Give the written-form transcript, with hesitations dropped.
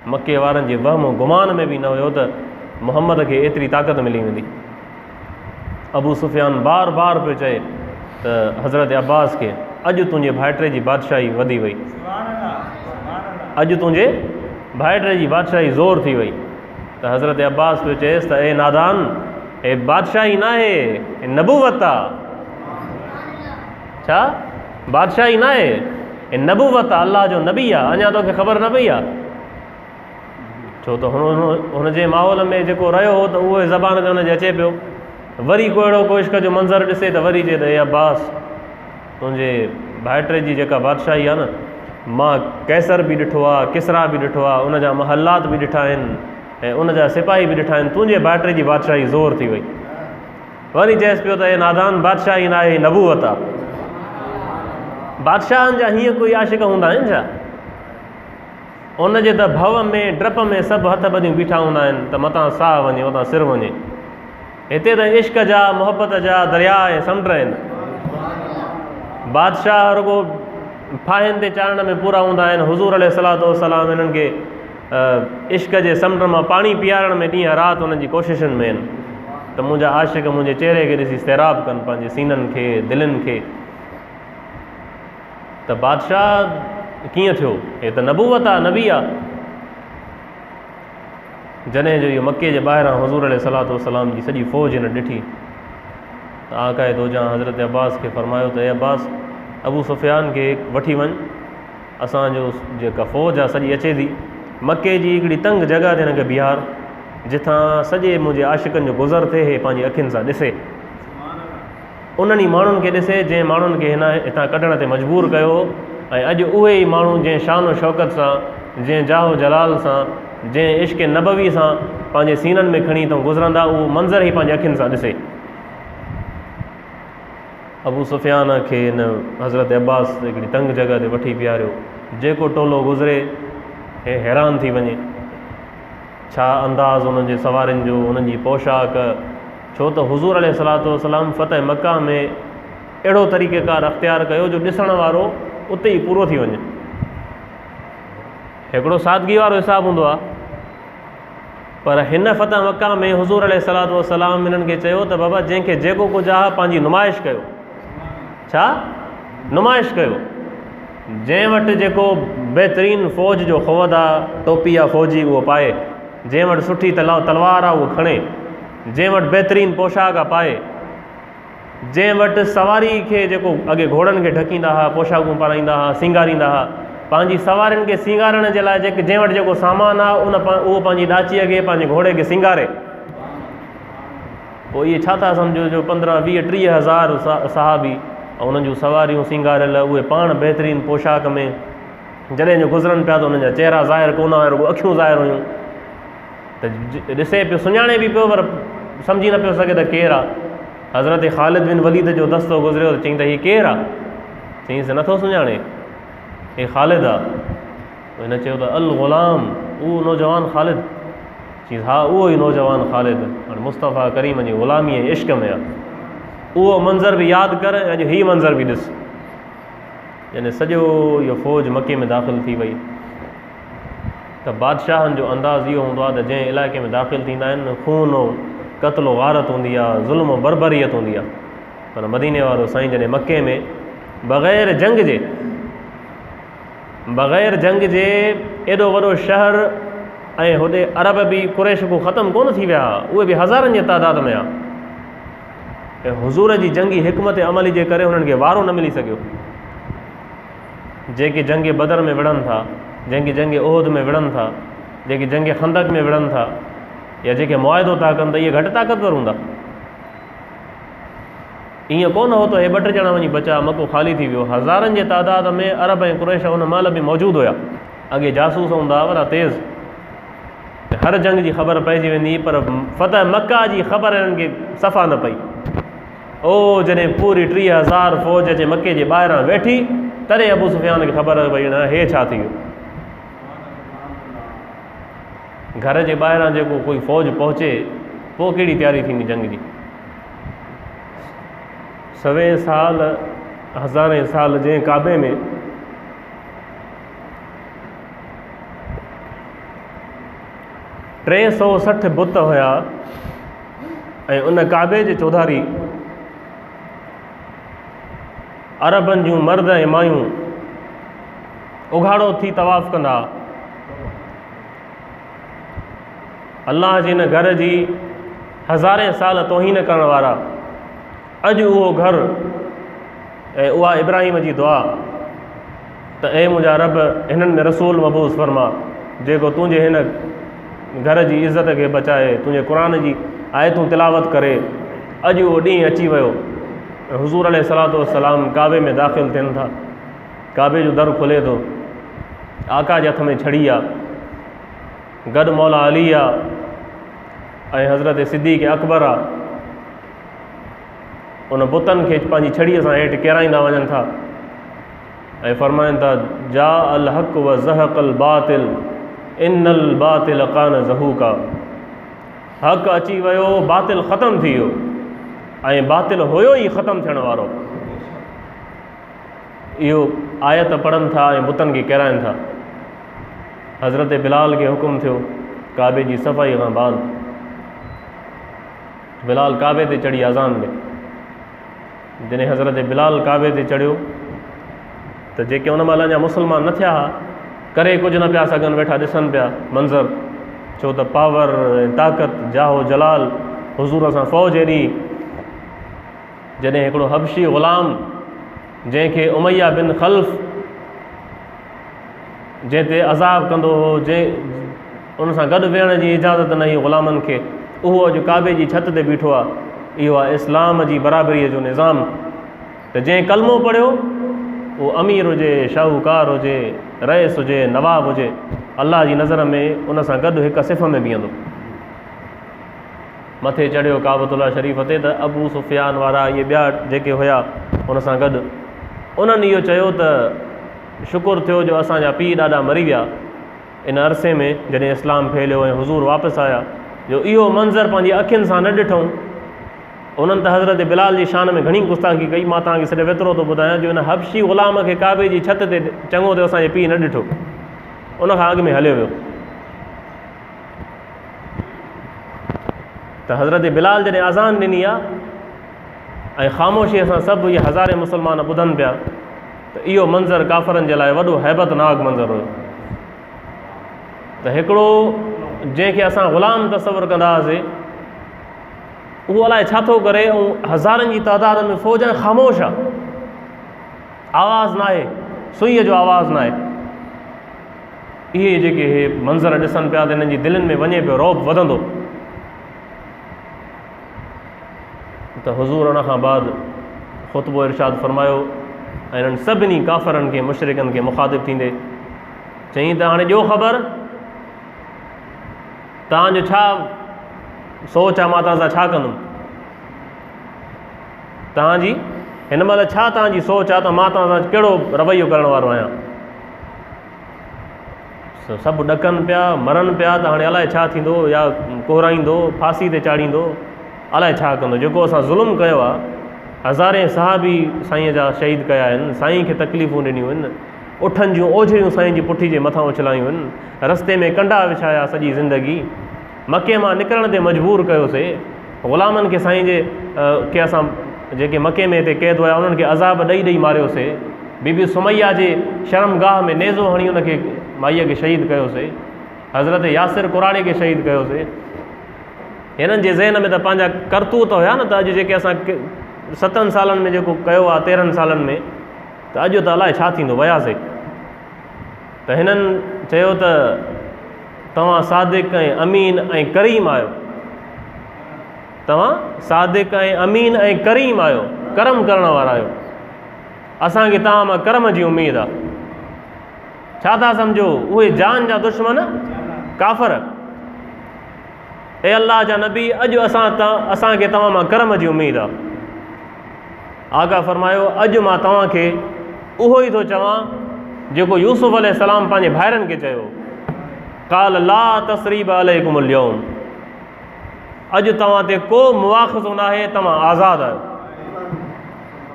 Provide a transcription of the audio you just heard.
मके वारनि जे वहम गुमान में बि न हुयो त मुहम्मद खे एतिरी ताक़त मिली वेंदी। अबू सुफ़ियान बार बार पियो चए त हज़रत अब्बास खे अॼु तुंहिंजे भाइटे जी बादशाही वधी वई, अॼु तुंहिंजे भाइटे जी बादशाही ज़ोर थी वई। त हज़रत अब्बास पियो चएसि त ए नादान, हे बादशाही न आहे, हे नबूवत आहे। छा बादशाही न आहे, हे नबूवत आहे, अल्लाह जो नबी आहे। अञा तोखे ख़बर न पई आहे? छो त हुनजे माहौल में जेको रहियो हो त उहे ज़बान ते हुनजे अचे पियो। वरी को अहिड़ो कोशिश जो मंज़र ॾिसे त वरी चए त ए अब्बास, तुंहिंजे भाइटे जी जेका बादशाही आहे न, मां कैसर बि ॾिठो आहे, किसरा बि ॾिठो आहे, उनजा महलात बि ॾिठा आहिनि ऐं उनजा सिपाही बि ॾिठा आहिनि, तुंहिंजे भाइटे जी बादशाही ज़ोर थी वई। वरी चएसि पियो त हे नादान, बादशाही न आहे, नबूवत आहे। बादशाहनि जा हीअं कोई आशिक़ हूंदा आहिनि छा? उनजे त भव में डप में सभु हथ ॿधियूं बीठा हूंदा आहिनि त मथां साह वञे, मथां सिर वञे। हिते त इश्क जा मोहबत जा दरिया ऐं समुंड आहिनि। बादशाह रुगो फाहिनि ते चाढ़ण में पूरा हूंदा आहिनि। हुज़ूर अलैहिस्सलातु वस्सलाम हिननि खे इश्क जे समुंड मां पाणी पीआरण में ॾींहं राति उन्हनि जी कोशिशुनि में आहिनि त मुंहिंजा आशिक़ मुंहिंजे चहिरे खे ॾिसी सैराब कनि, पंहिंजे सीननि खे, दिलनि खे। त बादशाह कीअं थियो? हे त नबूवत आहे, नबी आहे। जॾहिं जो इहो मके जे ॿाहिरां हुज़ूर अलैहिस्सलातु वस्सलाम जी सॼी फ़ौज हिन ॾिठी त आक़ाए दोजां हज़रत अब्बास खे फरमायो त हे अब्बास, अबू सुफ़ियान खे वठी वञ, असांजो जेका फ़ौज आहे सॼी अचे थी। मके जी हिकिड़ी तंग जॻह ते हिनखे बीहार, जिथां सॼे मुंहिंजे आशिक़नि जो गुज़र थिए, हे पंहिंजी अखियुनि सां ॾिसे। उन्हनि माण्हुनि खे ॾिसे जंहिं माण्हुनि खे हिन हितां कढण ते मजबूर कयो, ऐं अॼु उहे ई माण्हू जंहिं शान शौक़त सां, जंहिं जाहो जलाल सां, जंहिं इश्क़ नबवी सां पंहिंजे सीननि में खणी थो गुज़रंदा, उहो मंज़र ई पंहिंजे अखियुनि सां ॾिसे। अबू सुफ़ियान खे हिन हज़रत अब्बास हिकिड़ी तंग जॻह ते वठी बीहारियो। जेको टोलो गुज़रे हे हैरान थी वञे, छा अंदाज़ उन्हनि जे सवारियुनि जो, उन्हनि जी पोशाक। छो त हुज़ूर अलैहिस्सलातु वस्सलाम फ़तह मक्का में अहिड़ो तरीक़ेकार अख़्तियार कयो जो ॾिसण वारो उते ई पूरो थी वञे। हिकिड़ो सादगी वारो हिसाबु हूंदो आहे, पर हिन फ़तह मक्का में हुज़ूर अलैहिस्सलातु वस्सलाम हिननि खे चयो त बाबा, जंहिंखे जेको कुझु आहे पंहिंजी नुमाइश कयो। छा नुमाइश कयो? जंहिं वटि जेको बहितरीनु फ़ौज जो ख़ुवद आहे, टोपी आहे फ़ौजी, उहो पाए। जंहिं वटि सुठी तलवार आहे उहो खणे। जंहिं वटि बहितरीनु पोशाक आहे पाए। जंहिं वटि सवारी खे जेको अॻे घोड़नि खे ढकींदा हुआ, पोशाकूं पाराईंदा हुआ, सिंगारींदा हुआ, पंहिंजी सवारियुनि खे सिंगारण जे लाइ जंहिं वटि जेको सामान आहे उहो पंहिंजी ॾाचीअ खे, पंहिंजे घोड़े खे सिंगारे। पोइ इहे छा था सम्झो जो 15, 20, 30 हज़ार सहाबी ऐं उन्हनि जूं सवारियूं सिंगारियल, उहे पाण बहितरीनु पोशाक में जॾहिं जो गुज़रनि पिया त उन्हनि जा चहिरा ज़ाहिर कोन हुआ, रुॻो अखियूं ज़ाहिर हुयूं। त ॾिसे पियो, सुञाणे बि पियो, पर सम्झी न पियो सघे त केरु आहे। हज़रत ख़ालिद बिन वलीद जो दस्तो गुज़रियो त चईं त हीउ केरु आहे? चईंसि नथो सुञाणे, हे ख़ालिद आहे। हिन चयो त अल ग़ुलाम, उहो नौजवान ख़ालिद। चईंसि हा, उहो ई नौजवान ख़ालिद हाणे मुस्तफ़ा करीम जी ग़ुलामी ऐं इश्क में आहे। उहो मंज़र बि यादि कर, अॼु हीउ मंज़र बि ॾिस। यानी सॼो इहो फ़ौज मके में दाख़िल थी वई। त बादशाहनि जो अंदाज़ इहो हूंदो आहे त जंहिं इलाइक़े में दाख़िल थींदा आहिनि, खून क़त्ल गारत हूंदी आहे, ज़ुल्म बरबरीयत हूंदी आहे। पर मदीने वारो साईं जॾहिं मके में बग़ैर जंग जे एॾो वॾो शहर, ऐं होॾे अरब बि कुरैश को ख़तमु कोन थी विया, उहे बि हज़ारनि जे तइदाद में आहे। ऐं हुज़ूर जी जंगी हिकमत अमली जे करे हुननि खे वारो न मिली सघियो। जेके जंग बदर में विढ़नि था, जेके जंग उहद में विढ़नि था, जेके जंग खंदक में विढ़नि था, या जेके मुआइदो था कनि, त इहे घटि ताक़तवर हूंदा। ईअं कोन हो त हे 2-3 ॼणा वञी बचा, मको ख़ाली थी वियो। हज़ारनि जे तइदाद में अरब ऐं कुरैश उन महिल बि मौजूदु हुया। अॻे जासूस हूंदा वॾा तेज़, हर जंग जी ख़बर पइजी वेंदी, पर फ़तह मक्का जी ख़बर हिननि खे सफ़ा न पई। ओ जॾहिं पूरी 30,000 फ़ौज जे मके जे ॿाहिरां वेठी, तॾहिं अबू सुफ़ियान खे ख़बर भई हे छा थी वियो। घर जे ॿाहिरां जेको कोई फ़ौज पहुचे, पोइ कहिड़ी तयारी थींदी जंग जी। 100 साल 1000 साल जंहिं काबे में 360 बुत हुया ऐं उन काबे जे चौधारी अरबनि जूं मर्द ऐं मायूं उघाड़ो थी तवाफ़ कंदा। अल्लाह जे हिन घर जी हज़ारे साल तौहीन करण वारा, अॼु उहो घर ऐं उहा इब्राहिम जी दुआ त ए मुंहिंजा रब हिननि में रसूल मबूस फरमा जेको तुंहिंजे हिन घर जी इज़त खे बचाए, तुंहिंजे क़ुर जी आयतूं तिलावत करे। अॼु उहो ॾींहुं अची वियो, हुज़ूर अलैहिस्सलातु वस्सलाम काबे में दाख़िल थियनि था, काबे जो दर खुले थो, आका जे हथ में छड़ी आहे, गॾु मौला अली आहे ऐं हज़रत सिद्दीक़ अकबर आहे। उन बुतनि खे पंहिंजी छड़ीअ सां हेठि किराईंदा वञनि था ऐं फरमाइनि था जा अल हक़ व ज़हक़ल बातिल इन्नल बातिल कान ज़हूका। हक़ अची वियो, बातिल ख़तमु थी वियो ऐं बातिल हुयो ई ख़तमु थियण वारो। इहो आयत पढ़नि था ऐं बुतनि खे किराइनि था। हज़रत बिलाल खे हुकुम थियो काबे जी सफ़ाई खां बाद। बिलाल काबे ते चढ़ी अज़ान ॾे। जॾहिं हज़रत बिलाल काबे ते चढ़ियो त जेके उन महिल अञा मुस्लमान न थिया हुआ, करे कुझु न पिया सघनि, वेठा ॾिसनि पिया मंज़र, छो त पावर ऐं ताक़त जाहो जलाल हुज़ूर सां फ़ौज एॾी। जॾहिं हिकिड़ो हबशी ग़ुलाम जंहिंखे उमैया बिन ख़ल्फ़ जंहिं ते अज़ाब कंदो हो, जंहिं उन सां गॾु वेहण जी इजाज़त न हुई ग़ुलामनि खे, उहो अॼु काबे जी छत ते बीठो आहे। इहो आहे इस्लाम जी बराबरीअ जो निज़ाम। त जंहिं कलमो पढ़ियो उहो अमीर हुजे, शाहूकार हुजे, रईस हुजे, नवाब हुजे, अल्लाह जी नज़र में उन सां गॾु हिक सिफ़ में बीहंदो। मथे चढ़ियो काबतुल्लाह शरीफ़ ते त अबू सुफ़ियान वारा इहे ॿिया जेके हुया उन सां गॾु उन्हनि इहो चयो त शुकुर थियो जो असांजा पीउ ॾाढा मरी विया इन अरसे में जॾहिं इस्लाम फैलियो ऐं हुज़ूर वापसि आया, जो इहो मंज़र पंहिंजी अखियुनि सां न ॾिठूं। उन्हनि त हज़रत बिलाल जी शान में घणी गुस्ताखी कई। मां तव्हांखे सिर्फ़ु एतिरो थो ॿुधायां जो हिन हबशी ग़ुलाम खे काबे जी छत ते चङो थियो असांजे पीउ न ॾिठो, उनखां अॻु में हलियो वियो। त हज़रत बिलाल जॾहिं अज़ान ॾिनी आहे ऐं ख़ामोशीअ सां सभु इहे हज़ारे मुस्लमान ॿुधनि पिया, त इहो मंज़र काफ़रनि जे लाइ वॾो हैबतनाक मंज़र हुयो। त हिकिड़ो जंहिंखे असां ग़ुलाम तसवुरु कंदा हुआसीं, उहो अलाए छा थो करे ऐं हज़ारनि जी तादाद में फ़ौज ख़ामोश आहे, आवाज़ु न आहे, सुईअ जो आवाज़ु न आहे। इहे जेके इहे मंज़र ॾिसनि पिया त हिननि जी दिलनि में वञे पियो, रौब वधंदो। त हुज़ूर उन खां बाद ख़ुतबो इरशाद फ़रमायो ऐं हिननि सभिनी काफ़रनि खे मुशरिकनि खे मुखातिब थींदे चई त हाणे ॾियो ख़बर तव्हांजो छा सोच आहे, मां तव्हां सां छा कंदुमि। तव्हांजी हिन महिल छा तव्हांजी सोच आहे त मां तव्हां सां कहिड़ो रवैयो करण वारो आहियां। सभु ॾकनि पिया, मरनि पिया त हाणे अलाए छा थींदो, या कोराईंदो, फांसी ते चाढ़ींदो, अलाए छा कंदो। जेको असां ज़ुल्म कयो आहे, हज़ारे सहाबी साईं जा शहीद कया आहिनि, साईं खे तकलीफ़ूं ॾिनियूं आहिनि, उठनि जूं ओझरियूं साईं जी पुठी जे मथां उछलायूं आहिनि, रस्ते में कंडा विछाया सॼी ज़िंदगी, मके मां निकिरण ते मजबूर कयोसीं, ग़ुलामनि खे साईं जे के असां जेके मके में हिते क़ैद हुया उन्हनि खे अज़ाब ॾेई ॾेई मारियोसीं। बीबी सुमैया जे शर्मगाह में नेज़ो हणी उनखे माईअ खे शहीद कयोसीं, हज़रत यासिर कुराड़े खे शहीद कयोसीं। हिननि जे ज़हन में त पंहिंजा करतूत हुया न, त अॼु जेके असां 7 सालनि में जेको कयो आहे, 13 सालनि में, त अॼु त अलाए छा थींदो, वियासीं। त हिननि चयो त तव्हां सादिक ऐं अमीन ऐं करीम आहियो, तव्हां सादिक ऐं अमीन ऐं करीम आहियो, करम करण वारा आहियो, असांखे तव्हां मां करम जी उमेदु आहे। छा था सम्झो, उहे जान जा दुश्मन काफ़र, ए अल्लाह जा नबी, अॼु असांखे तव्हां मां करम जी उमेदु आहे। आका फरमायो अॼु मां तव्हांखे उहो ई थो चवां जेको यूसुफ अलैहिस्सलाम पंहिंजे भाइरनि खे चयो, काल ला तसरीब अलैकुमुल यौम, अॼु तव्हां ते को मुआख़ज़ो न आहे, तव्हां आज़ादु आहियो।